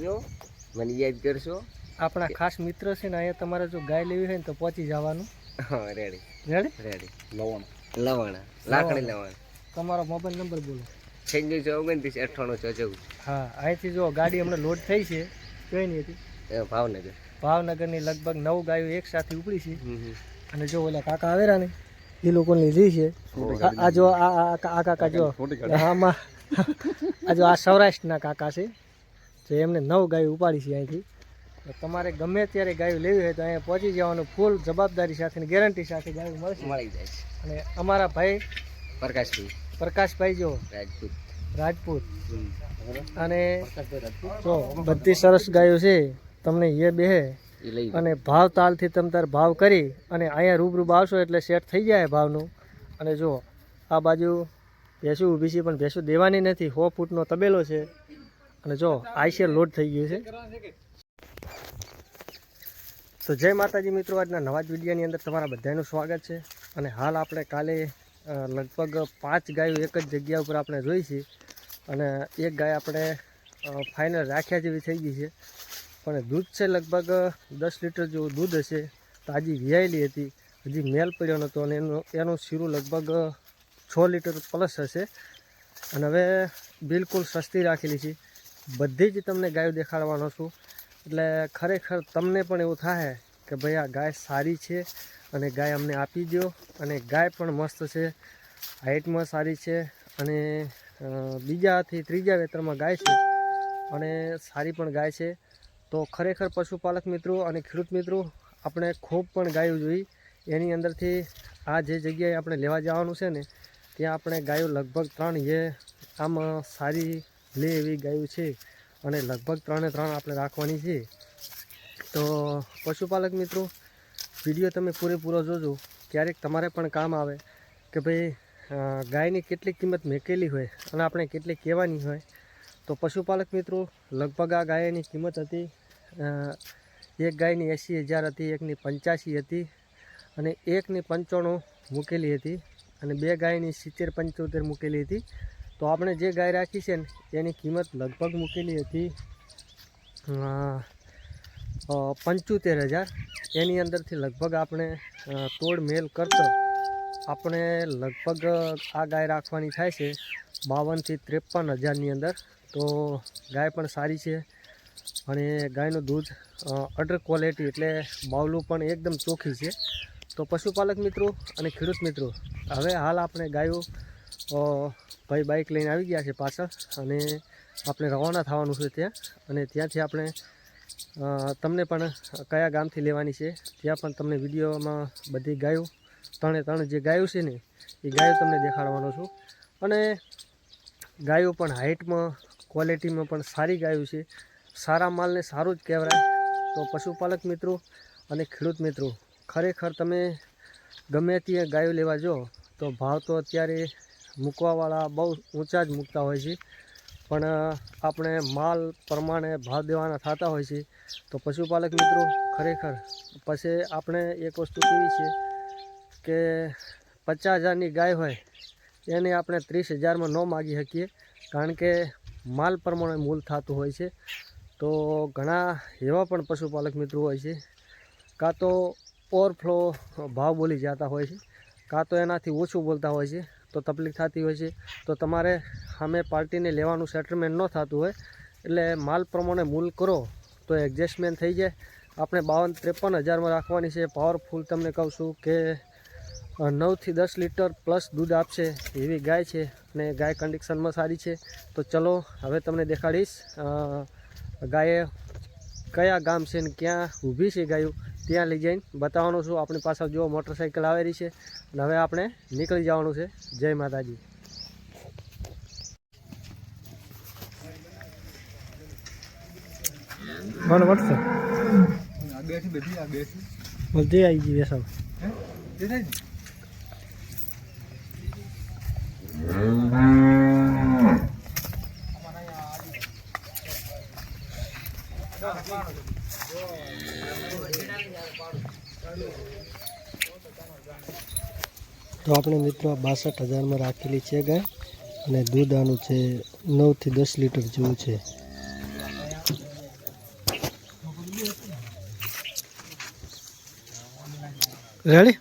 કરજો, મને યાદ કરશો. આપણા ખાસ મિત્ર છે ને, અહીંયા તમારે જો ગાય લેવી હોય ને તો પહોંચી જવાનું. હા, રેડી રેડી રેડી. લવાણા લાકડી લવાણા. તમારો મોબાઈલ નંબર બોલો. 9629 હા, અહીંથી જો ગાડી હમણાં લોડ થઈ છે, કઈ નહીં હતી ભાવનગર. ભાવનગરની લગભગ 9 ગાયો એક સાથે ઉપડી છે. અને જો ઓલા કાકા આવેરા ને એ લોકોને લીધી છે. આ જો આ કાકા જો આમાં આ જો આ સૌરાષ્ટ્રના કાકા છે, તો એમને 9 ગાયો ઉપાડી છે અહીંથી. તમારે ગમે ત્યારે ગાયો લેવી હોય તો અહીંયા પહોંચી જવાનું, ફૂલ જવાબદારી સાથે ગેરંટી સાથે ગાયો મળી જાય છે. અને અમારા ભાઈ પ્રકાશભાઈ જો રાજપૂત અને જો બધી સરસ ગાયો છે, તમને એ બેહે અને ભાવ તાલથી તમે તાર ભાવ કરી અને અહીંયા રૂબરૂ આવશો એટલે સેટ થઈ જાય ભાવનું. અને જો આ બાજુ ભેંસું ઊભી છે, પણ ભેંસું દેવાની નથી. 100 ફૂટનો તબેલો છે. અને જો આઈશર લોડ થઈ ગયું છે. તો જય માતાજી મિત્રો, આજના નવા જ વિડીયોની અંદર તમારા બધાનું સ્વાગત છે. અને હાલ આપણે કાલે લગભગ 5 ગાયો એક જ જગ્યા ઉપર આપણે જોઈ છે. અને એક ગાય આપણે ફાઇનલ રાખ્યા જેવી થઈ ગઈ છે, પણ દૂધ છે લગભગ 10 લીટર જેવું દૂધ હશે. તાજી વિયાયેલી હતી, હજી મેલ પડ્યો નહોતો અને એનું શીરું લગભગ 6 લીટર પ્લસ હશે. અને હવે બિલકુલ સસ્તી રાખેલી છે. બધી જ તમને ગાયો દેખાડવાનો છું, એટલે ખરેખર તમને પણ એવું થાય કે ભાઈ આ ગાય સારી છે અને ગાય અમને આપી દો. અને ગાય પણ મસ્ત છે, હાઇટમાં સારી છે અને બીજાથી ત્રીજા વેતરમાં ગાય છે અને સારી પણ ગાય છે. તો ખરેખર પશુપાલક મિત્રો અને ખેડૂત મિત્રો, આપણે ખૂબ પણ ગાયો જોઈ. એની અંદરથી આ જે જગ્યાએ આપણે લેવા જવાનું છે ને, ત્યાં આપણે ગાયો લગભગ 3 આમાં સારી લે એવી ગાયો છે અને લગભગ 3 આપણે રાખવાની છે. તો પશુપાલક મિત્રો, વિડીયો તમે પૂરેપૂરો જોજો, ક્યારેક તમારે પણ કામ આવે કે ભાઈ ગાયની કેટલી કિંમત મેકેલી હોય અને આપણે કેટલી કહેવાની હોય. તો પશુપાલક મિત્રો, લગભગ આ ગાયની કિંમત હતી, એક ગાયની 80,000 હતી, એકની 85 હતી અને એકની 95 મૂકેલી હતી અને 2 ગાયની 70-75 મૂકેલી હતી. તો આપણે જે ગાય રાખી છે ને એની કિંમત લગભગ મૂકેલી હતી 75,000. એની અંદરથી લગભગ આપણે તોડ મેલ કરતો આપણે લગભગ આ ગાય રાખવાની થાય છે 52,000 થી 53,000ની અંદર. તો ગાય પણ સારી છે અને ગાયનું દૂધ અડર ક્વોલિટી, એટલે બાવલું પણ એકદમ ચોખ્ખી છે. તો પશુપાલક મિત્રો અને ખેડૂત મિત્રો, હવે હાલ આપણે ગાયો ભાઈ બાઇક લઈને આવી ગયા છે પાછળ અને આપણે રવાના થવાનું છે ત્યાં. અને ત્યાંથી આપણે તમને પણ કયા ગામથી લેવાની છે ત્યાં પણ તમને વિડીયોમાં બધી ગાયો 3 જે ગાયો છે ને એ ગાયો તમને દેખાડવાનો છું. અને ગાયો પણ હાઇટમાં ક્વોલિટીમાં પણ સારી ગાયો છે. સારા માલને સારું જ કહેવાય. તો પશુપાલક મિત્રો અને ખેડૂત મિત્રો, ખરેખર તમે ગમે ત્યાં ગાયો લેવા જો તો ભાવ તો અત્યારે મૂકવાવાળા બહુ ઊંચા જ મૂકતા હોય છે, પણ આપણે માલ પ્રમાણે ભાવ દેવાના થતા હોય છે. તો પશુપાલક મિત્રો, ખરેખર પછી આપણે એક વસ્તુ કેવી છે કે 50,000ની ગાય હોય એને આપણે 30,000માં ન માગી શકીએ, કારણ કે માલ પ્રમાણે મૂલ થતું હોય છે. તો ઘણા એવા પણ પશુપાલક મિત્રો હોય છે, કાં તો ઓવરફ્લો ભાવ બોલી જતા હોય છે, કાં તો એનાથી ઓછું બોલતા હોય છે, તો તકલીફ થતી હોય છે. તો તમારે સામે પાર્ટીને લેવાનું સેટલમેન્ટ ન થતું હોય એટલે માલ પ્રમાણે મૂલ કરો તો એડજસ્ટમેન્ટ થઈ જાય. આપણે 52-53,000માં રાખવાની છે. પાવરફુલ તમને કહું છું કે 9 થી 10 લીટર પ્લસ દૂધ આપશે એવી ગાય છે અને ગાય કન્ડિશનમાં સારી છે. તો ચલો હવે તમને દેખાડીશ ગાયે કયા ગામ છે ને ક્યાં ઊભી છે ગાયો, ત્યાં લઈ જઈને બતાવવાનું છું. આપણી પાછળ જો મોટરસાઇકલ આવેલી છે અને હવે આપણે નીકળી જવાનું છે. જય માતાજી. બધી આવી ગઈ વેસાવ. તો આપણે મિત્રો 62,000માં રાખેલી છે ગાય અને દૂધ આનું છે 9 થી 10 લીટર જેવું છે. રેડી